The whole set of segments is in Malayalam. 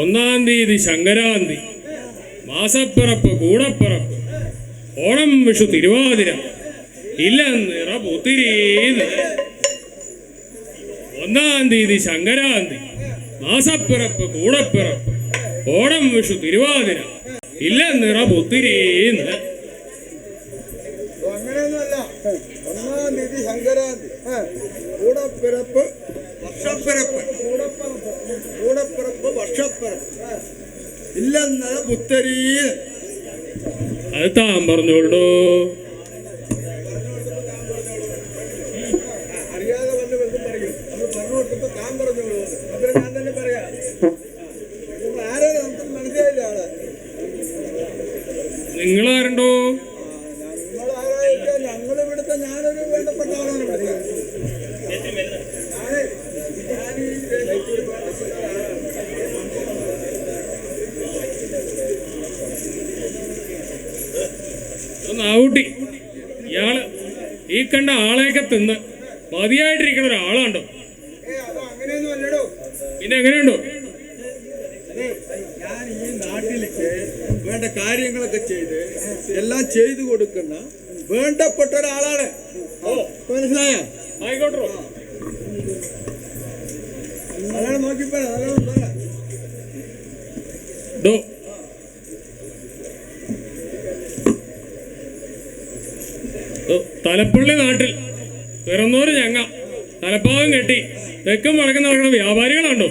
ഒന്നാം തീയതി സംക്രാന്തി, മാസപ്പിറപ്പ് കൂടപ്പിറപ്പ്, ഓണം വിഷു തിരുവാതിര, ഇല്ലെന്നിറ പുത്തിരീന്ന്. ഒന്നാം തീയതി സംക്രാന്തി, മാസപ്പിറപ്പ് കൂടപ്പിറപ്പ്, ഓണം വിഷു തിരുവാതിര, ഇല്ലെന്നിറ പുത്തിരീന്ന്. അങ്ങനെയൊന്നുമല്ല. ഒന്നാം തീയതി സംക്രാന്തി, കൂടപ്പിറപ്പ് വർഷപ്പിറപ്പ്, കൂടപ്പിറപ്പ് വർഷപ്പിറപ്പ്, ഇല്ലെന്നറ പുത്തരീന്ന്. അത് താൻ പറഞ്ഞോളൂ. അറിയാതെ വന്ന് വെറുതെ പറയും. നമ്മൾ പറഞ്ഞു കൊടുത്തപ്പോ താൻ പറഞ്ഞോളൂ. അപ്പൊ ഞാൻ തന്നെ പറയാം. ആരെ നമുക്ക് മനസ്സിലായില്ല ആളെ. നിങ്ങളാരുണ്ടോ? ഞങ്ങളാരായിരിക്കാം? ഞങ്ങൾ ഇവിടുത്തെ ഞാനൊരു വേണ്ടപ്പെട്ട ആളാണ്. നാവൂട്ടി, ഇയാള് ഈ കണ്ട ആളെയൊക്കെ തിന്ന് മതിയായിട്ടിരിക്കുന്ന ഒരാളാണ്ടോ? അങ്ങനെയൊന്നും അല്ലടോ. പിന്നെ എങ്ങനെയുണ്ടോ? ഞാൻ ഈ നാട്ടിലേക്ക് വേണ്ട കാര്യങ്ങളൊക്കെ ചെയ്ത് എല്ലാം ചെയ്തു കൊടുക്കുന്ന വേണ്ടപ്പെട്ട ഒരാളാണ്. മനസ്സിലായോ? ആയിക്കോട്ടോ. അതാണ് നോക്കിപ്പോ തലപ്പള്ളി നാട്ടിൽ പിറന്നോര് ഞങ്ങ തലപ്പാകം കെട്ടി തെക്കും വടക്കും നടക്കുന്ന വ്യാപാരികളാണ്ടോ?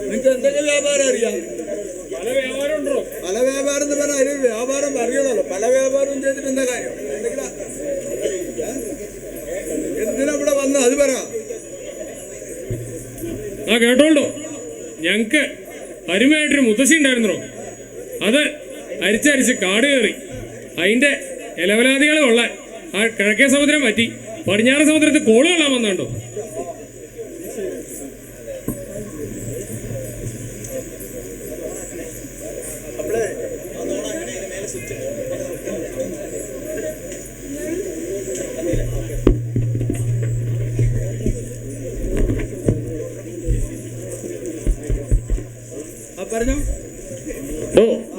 നിങ്ങൾക്ക് എന്തൊക്കെ വ്യാപാരം അറിയാം? പല വ്യാപാരം ഉണ്ടോ? പല വ്യാപാരം എന്ന് പറഞ്ഞാൽ അതിൽ വ്യാപാരം അറിയണമല്ലോ. പല വ്യാപാരവും ചെയ്തിട്ട് എന്താ കാര്യം? എന്തിനാ ഇവിടെ വന്ന അത് പറ. ആ കേട്ടോണ്ടോ, ഞങ്ങക്ക് അരുമയായിട്ടൊരു മുത്തശ്ശി ഉണ്ടായിരുന്നോ, അത് അരിച്ചരിച്ച് കാട് കയറി അതിന്റെ ഇലവലാദികൾ കൊള്ളാൻ ആ കിഴക്കേ സമുദ്രം പറ്റി പടിഞ്ഞാറ് സമുദ്രത്തിൽ കോള് കൊള്ളാൻ വന്നുണ്ടോ?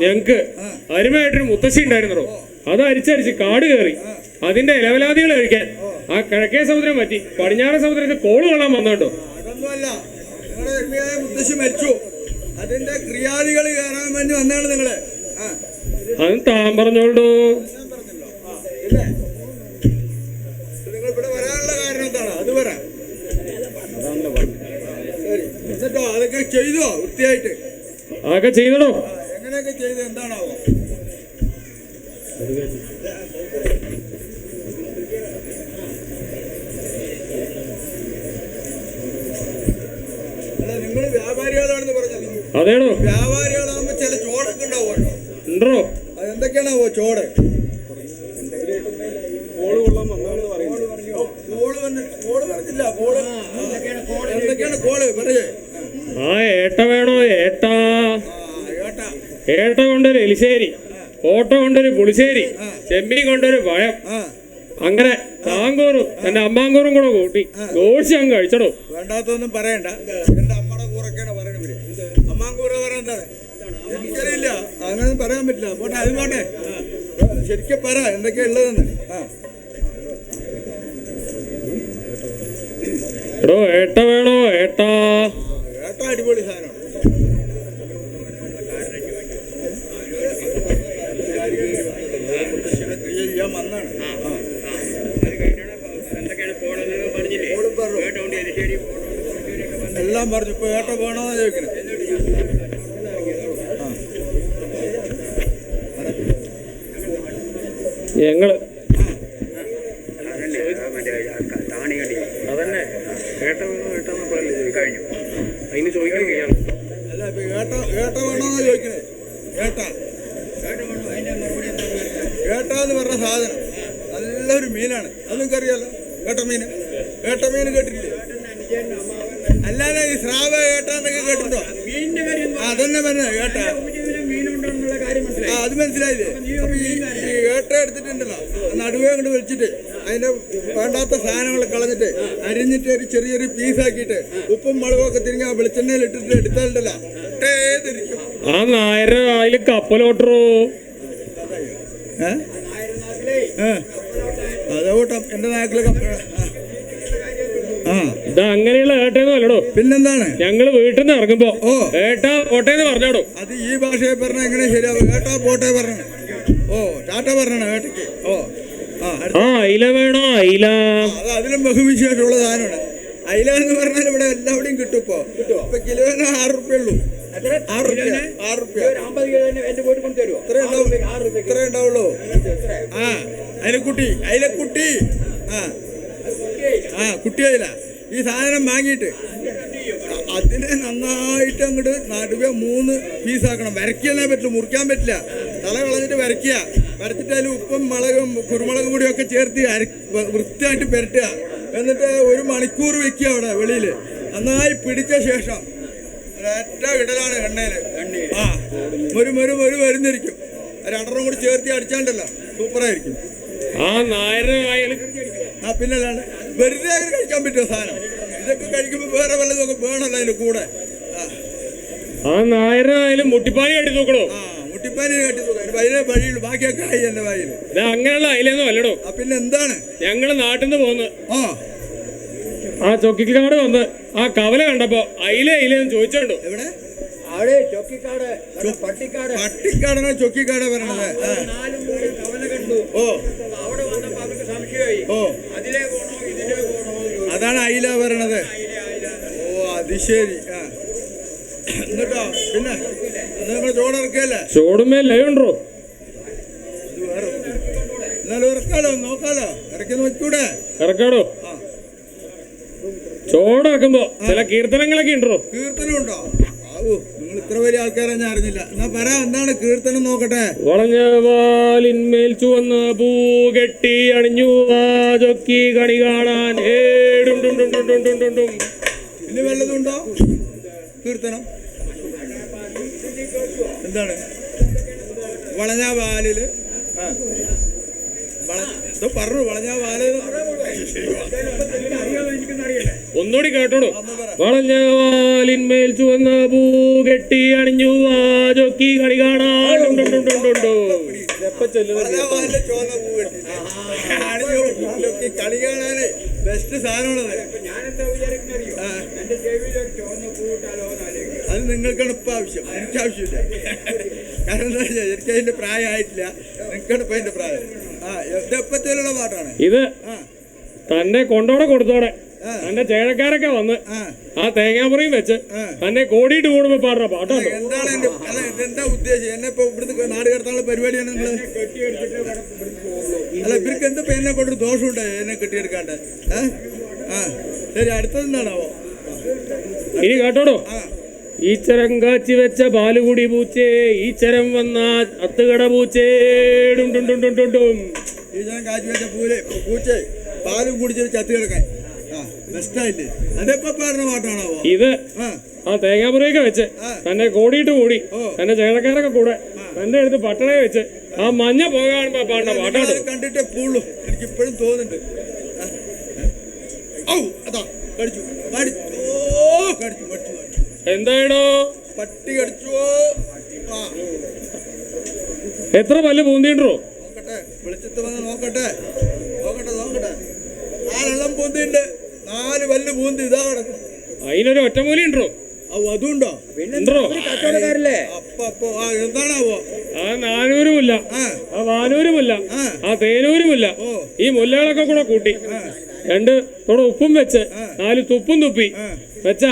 ഞങ്ങക്ക് അരുമയായിട്ടൊരു മുത്തശ്ശി ഉണ്ടായിരുന്നോ, അത് അരിച്ചരിച്ച് കാട് കയറി അതിന്റെ ഇലവലാദികൾ കഴിക്കാൻ ആ കിഴക്കേ സമുദ്രം പറ്റി പടിഞ്ഞാറ് സമുദ്രത്തിൽ കോള് കൊള്ളാൻ വന്നോണ്ടോ? അതൊന്നുമല്ല. നിങ്ങളുടെ അരുമയായ മുത്തശ്ശി മരിച്ചു, അതിന്റെ ക്രിയാദികൾ കയറാൻ വേണ്ടി വന്നാണ് നിങ്ങള്. അത് താൻ പറഞ്ഞോളൂ. നിങ്ങൾ ഇവിടെ വരാനുള്ള കാരണം എന്താണ് അത് പറ. ശരി, എന്നിട്ടോ അതൊക്കെ ചെയ്തോ വൃത്തിയായിട്ട്? അതൊക്കെ ചെയ്തോ? എങ്ങനെയൊക്കെ ചെയ്ത് എന്താണാവോ? അല്ല, നിങ്ങൾ വ്യാപാരികളാണെന്ന് പറഞ്ഞത്. അതേടോ, വ്യാപാരികളാകുമ്പോ ചില ചോടൊക്കെ ഉണ്ടാവുമല്ലോ. ഉണ്ടോ? അതെന്തൊക്കെയാണാവോ ചോട്? കോള് പറഞ്ഞില്ല. എന്തൊക്കെയാണ് കോള് പറയേ? ആ ഏട്ട വേണോ? ഏട്ട കൊണ്ടൊരു എലിശ്ശേരി, ഓട്ട കൊണ്ടൊരു പുളിശ്ശേരി, ചെമ്മീൻ കൊണ്ടൊരു പഴം, അങ്ങനെ താങ്കൂറും എന്റെ അമ്മാങ്കൂറും കൂടെ കൂട്ടി ദോശ അങ്ങ് കഴിച്ചടോ. വേണ്ടാത്തൊന്നും പറയണ്ട. എന്റെ അമ്മയുടെ കൂറൊക്കെയാണ് പറയണവര്. അമ്മാങ്കൂറ പറയണ്ടത് എനിക്കറിയില്ല, അങ്ങനൊന്നും പറയാൻ പറ്റില്ല. പോട്ടെ, അത് പോട്ടെ. ശരിക്കും പറ എന്തൊക്കെയാ ഉള്ളതെന്ന്. എടോ ഏട്ട വേണോ? ഏട്ട അടിപൊളി സാധനമാണ്. ക്രിയ ചെയ്യാൻ വന്നാണ്. എല്ലാം പറഞ്ഞു. ഇപ്പൊ ഏട്ട വേണോന്നാ ചോദിക്കണേ. ഞങ്ങള് അതന്നെ ഏട്ട വേണോ ഏട്ടാന്ന് പറയല്ലേ കഴിഞ്ഞു. അതിന് ചോദിക്കണം. അല്ല, ഇപ്പൊ ഏട്ട വേണോന്നാ ചോദിക്കണേ. ഏട്ടാന്ന് പറഞ്ഞ സാധനം നല്ലൊരു മീനാണ്. അത് നിങ്ങൾക്ക് അറിയാലോ. ഏട്ടമീൻ കേട്ടിട്ടില്ലേ? അല്ലാതെ ഈ സ്രാവ് ഏട്ടാന്നൊക്കെ കേട്ടിട്ടോ? അതന്നെ പറഞ്ഞ ഏട്ട. അത് മനസ്സിലായില്ലേ? അപ്പൊ ഈ ഏട്ട എടുത്തിട്ടുണ്ടല്ലോ, നടുവേ കൊണ്ട് വലിച്ചിട്ട് അതിന്റെ വേണ്ടാത്ത സാധനങ്ങൾ കളഞ്ഞിട്ട് അരിഞ്ഞിട്ട് ഒരു ചെറിയൊരു പീസാക്കിയിട്ട് ഉപ്പും മുളകൊക്കെ തിരിഞ്ഞ വെളിച്ചെണ്ണയിൽ ഇട്ടിട്ട് എടുത്താലുണ്ടല്ലോ ഒട്ടേതിരിക്കും. ആ നായര അതില് കപ്പലോട്ടറോ അതോട്ടം എന്റെ നാക്കിലൊക്കെ ഇത് അങ്ങനെയുള്ള ഏട്ടേന്ന് അല്ലടോ. പിന്നെന്താണ്? ഞങ്ങള് വീട്ടിൽ നിന്ന് ഇറങ്ങുമ്പോ ഏട്ടാ പോട്ടേന്ന് പറഞ്ഞോടോ. അത് ഈ ഭാഷയെ പറഞ്ഞാൽ എങ്ങനെ ശരിയാവും? ഏട്ടാ പോട്ടെ പറഞ്ഞു. ഓ ടാറ്റ പറഞ്ഞ ഏട്ടയ്ക്ക്. ഓ ആ അയില വേണോ? അയില അത് അതിലും ബഹുവിശേഷമുള്ള സാധനമാണ്. അയില എന്ന് പറഞ്ഞാൽ ഇവിടെ എല്ലാവിടെയും കിട്ടും. ഇപ്പൊ കിലോന് 6 റുപ്യ ഉള്ളൂ. 6 റുപ്യ ഇത്രേ ഉണ്ടാവുള്ളൂ. അയിലക്കുട്ടി കുട്ടി അയില. ഈ സാധനം വാങ്ങിയിട്ട് അതിനെ നന്നായിട്ട് അങ്ങോട്ട് നടുവെ 3 പീസാക്കണം. വരയ്ക്കാനേ പറ്റില്ല, മുറിക്കാൻ പറ്റില്ല. തല കളഞ്ഞിട്ട് വരയ്ക്കുക. വരച്ചിട്ട് അതിൽ ഉപ്പും മുളകും കുരുമുളക് പൊടിയൊക്കെ ചേർത്ത് വൃത്തിയായിട്ട് പുരട്ടുക. എന്നിട്ട് 1 മണിക്കൂർ വെക്കുക അവിടെ വെളിയിൽ. നന്നായി പിടിച്ച ശേഷം ഒരൊറ്റ ഇടലാണ് എണ്ണയിൽ. ഒരു വരുന്നിരിക്കും. 2 കൂടി ചേർത്തി അടിച്ചാണ്ടല്ലോ സൂപ്പറായിരിക്കും. പിന്നല്ലാണ്ട് വെറുതെ അങ്ങനെ കഴിക്കാൻ പറ്റുമോ സാധനം? ഇതൊക്കെ കഴിക്കുമ്പോൾ വേറെ വല്ലതൊക്കെ വേണമല്ലോ അതിന്റെ കൂടെ. ആ നായരായാലും മുട്ടിപ്പാനി കട്ടി തൂക്കണോ? മുട്ടിപ്പാനി കട്ടി തൂക്കാം. അതിലെ വഴിയുള്ളൂ, ബാക്കിയൊക്കെ ആയി എന്റെ വഴിയിൽ. അങ്ങനെയുള്ള അയിലൊന്നും അല്ലടോ. പിന്നെ എന്താണ്? ഞങ്ങള് നാട്ടിൽ നിന്ന് പോന്ന് ആ ചൊക്കിക്കാട് വന്ന് ആ കവല കണ്ടപ്പോ അയിലെന്ന് ചോദിച്ചോണ്ടോ. എവിടെ? പട്ടിക്കാട് പട്ടിക്കാടാണോ ചൊക്കിക്കാടോ പറയണത്? അതാണ് അയില പറയണത്. ഓ അത് ശരി. എന്നിട്ടോ പിന്നെ നിങ്ങൾ ചോടിറക്കല്ലേ? ചോടുമേ ലയുണ്ടോ? എന്നാലും ഇറക്കാലോ, നോക്കാലോ. ഇറക്കി നോക്കൂടെ? ഇറക്കാടോ. ചോടിറക്കുമ്പോ ചില കീർത്തനങ്ങളൊക്കെ ഉണ്ടോ? കീർത്തനം ഉണ്ടോ? നിങ്ങൾ ഇത്ര വലിയ ആൾക്കാരെ ഞാൻ അറിഞ്ഞില്ല. എന്നാ പറ, എന്താണ് കീർത്തനം? നോക്കട്ടെ. വളഞ്ഞ വാലിന്മേൽ ചുവന്ന പൂ കെട്ടി അണിഞ്ഞു ചൊക്കി കണി കാണാൻ. ഇനി വല്ലതുണ്ടോ കീർത്തനം? എന്താണ്? വളഞ്ഞ വാലില് പറഞ്ഞു. വളഞ്ഞ വാല് ഒന്നുകൂടി കേട്ടോളൂ. വളഞ്ഞ വാലിന്മേൽ ചുവന്ന പൂ കെട്ടി അണിഞ്ഞു ചൊക്കി കണി കാണാൻ. കളി കാണാന് ബെസ്റ്റ് സാധനമാണത്. അത് നിങ്ങൾക്കാണ് ഇപ്പൊ ആവശ്യം, എനിക്ക് ആവശ്യമില്ല. കാരണം എന്താ വെച്ചാൽ എനിക്ക് അതിന്റെ പ്രായമായിട്ടില്ല. നിങ്ങൾക്കാണ് ഇപ്പൊ അതിന്റെ പ്രായം. ഇത് എപ്പത്തേലുള്ള പാട്ടാണ് ഇത്. തന്നെ കൊണ്ടോടെ കൊടുത്തോടെ തന്റെ ചേഴക്കാരൊക്കെ വന്ന് ആ തേങ്ങാമുറിയും വെച്ച് തന്നെ കോടിയിട്ട് കൂടുമ്പോ പാടുന്ന പാട്ടാണ്. എന്താണ് എന്താ ഉദ്ദേശം? എന്നെ ഇപ്പൊ ഇവിടുന്ന് നാട് കടത്താനുള്ള പരിപാടിയാണ് നിങ്ങള്? അല്ല, ഇവർക്ക് എന്താ എന്നെ കൊണ്ടൊരു ദോഷമുണ്ട് എന്നെ കെട്ടിയെടുക്കാണ്ട്? ശരി, അടുത്തതെന്താണാവോ? ഇനി കേട്ടോടോ. ഈച്ചരം കാച്ചി വെച്ച പാലുകുടി പൂച്ചേ, ഈച്ചരം വന്ന അത്തുകട പൂച്ചേ. ഈച്ചരം കാച്ചി വെച്ച പൂച്ചേ പാലും കുടിച്ച് ചത്ത് കിടക്കാൻ. ബെസ്റ്റായില്ലേ? അതെപ്പോ പാടുന്ന പാട്ടാണാവോ ഇത്? ആ തേങ്ങാമുറിയൊക്കെ വെച്ച് തന്നെ കോടിയിട്ട് കൂടി തന്റെ ചേട്ടക്കാരൊക്കെ കൂടെ തന്റെ അടുത്ത് പട്ടണയെ വെച്ച് ആ മഞ്ഞ പോകാണുമ്പോ പാടുന്ന പാട്ടാണ്. കണ്ടിട്ടേ പൂള്ളൂ. എനിക്ക് ഇപ്പോഴും തോന്നുന്നുണ്ട്. എന്തായിടോ? പട്ടി കടിച്ചോ? എത്ര പല്ല് പൂന്തിണ്ടോ? നോക്കട്ടെ, വെളിച്ചത്ത് വന്ന് നോക്കട്ടെ. 4 പൂന്തിണ്ട്. 4 പല്ല് പൂന്തി ഇതാ കിടക്കും. അതിനൊരു ഒറ്റമൂലി ഉണ്ടോ? അതുണ്ടോ? കച്ചവടക്കാരല്ലേ? അപ്പൊ എന്താണാവോ? ആ നാനൂരുമില്ല, ആ വാനൂരുമില്ല, ആ തേനൂരുമില്ല. ഈ മുല്ലകളൊക്കെ കൂടെ കൂട്ടി 2 തൊടെ ഉപ്പും വെച്ച് 4 തുപ്പും തുപ്പി വെച്ച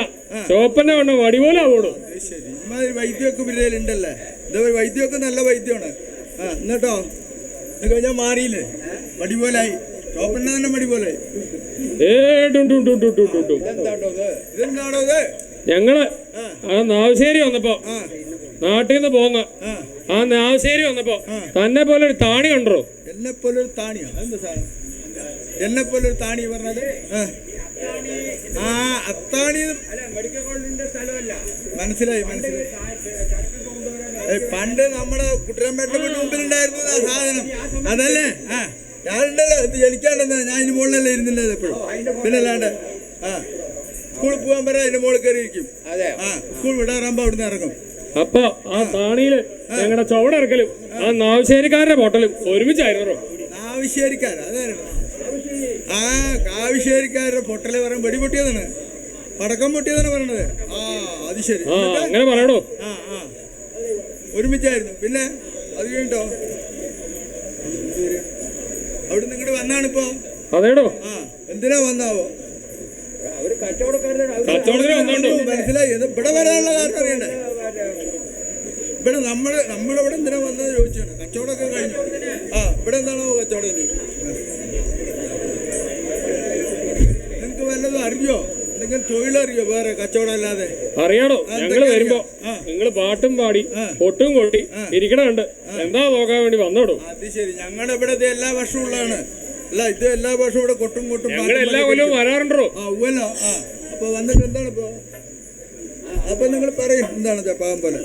ചോപ്പന്റെ വണ്ണം വടിപോലെ ആവോളൂ. ശരി, ഇമാതിരി വൈദ്യമൊക്കെ പിന്നേലുണ്ടല്ലേ? ഇതേ വൈദ്യമൊക്കെ നല്ല വൈദ്യമാണ്. എന്നിട്ടോ ഞാൻ മാറിയില്ലേ? വടിപോലായി. ചോപ്പന്റെ തന്നെ വടിപോലെ. ഇതെന്താണോ ഇത്? ഞങ്ങള് ആ നാവശ്ശേരി വന്നപ്പോ, നാട്ടിൽ നിന്ന് പോന്ന ആ നാവശ്ശേരി വന്നപ്പോ തന്നെ പോലെ ഒരു താണി കണ്ടോ? എന്നെ പോലെ ഒരു താണിയോ? എന്താ സാധനം എന്നെ പോലെ ഒരു താണി പറഞ്ഞത്? അത്താണി. മനസ്സിലായി. പണ്ട് നമ്മുടെ കുട്ടരമ്പേട്ട മുമ്പിലുണ്ടായിരുന്നു ആ സാധനം, അതല്ലേ? ഞാനുണ്ടല്ലോ ഇത് ജനിക്കാണ്ടെന്ന് ഞാൻ ഇതിന് മുകളിലല്ലേ ഇരുന്നില്ലത് എപ്പോഴും പിന്നെ അല്ലാണ്ട് ആ സ്കൂളിൽ പോകാൻ വരെ അതിന്റെ മുകളിൽ കയറിയിരിക്കും. അതെ. ആ സ്കൂൾ വിടാറാകുമ്പോ അവിടുന്ന് ഇറങ്ങും. അപ്പൊ ആ താണിയില് ഞങ്ങളുടെ ചുവട് ഇറക്കലും ആ നാവശ്ശേരിക്കാരുടെ പൊട്ടലും ഒരുമിച്ചായിരുന്നു. കാവശ്ശേരിക്കാർ അതാണ് ആ കാവശ്ശേരിക്കാരുടെ പൊട്ടല് പറയാൻ വെടിപൊട്ടിയതാണ്, പടക്കം പൊട്ടിയതാണ് പറയണത്. ആ അത് ശരി. ആ അങ്ങനെ പറയണോ? ആ ആ ഒരുമിച്ചായിരുന്നു. പിന്നെ അത് കഴിഞ്ഞിട്ടോ അവിടെ നിന്ന് ഇങ്ങോട്ട് വന്നാണിപ്പോ. അതേടോ. ആ എന്തിനാ വന്നാവോ? അവര് കച്ചവടക്കാരുടെ കച്ചവടത്തിന് വന്നോണ്ടോ? മനസ്സിലായി. ഇവിടെ വരാനുള്ള കാരണം അറിയണ്ടേ? ഇവിടെ നമ്മളിവിടെ എന്തിനാ വന്നത് ചോദിച്ചാണ്. കച്ചവടമൊക്കെ കഴിഞ്ഞു. ആ ഇവിടെ എന്താണോ കച്ചവടം? നിങ്ങക്ക് വല്ലതും അറിയോ? എന്തെങ്കിലും തൊഴിലറിയോ വേറെ കച്ചവടം അല്ലാതെ? അറിയാടോ, ഞങ്ങള് വരുമ്പോ നിങ്ങള് പാട്ടും പാടി പൊട്ടും കൊട്ടി ഇരിക്കണുണ്ട്. എന്താ നോക്കാൻ വേണ്ടി വന്നോടോ? അത് ശരി. ഞങ്ങളുടെ ഇവിടെ ഇത് എല്ലാ വർഷവും ഉള്ളതാണ്. അല്ല ഇത് എല്ലാ വർഷവും ഇവിടെ കൊട്ടും ഞങ്ങൾ എല്ലാ കൊല്ലവും വരാറുണ്ടോ? ആ ഉവ്വല്ലോ. ആ അപ്പൊ വന്നിട്ട് എന്താണ് ഇപ്പോ? അപ്പൊ നിങ്ങൾ പറയും എന്താണ് പാവം പോലെ.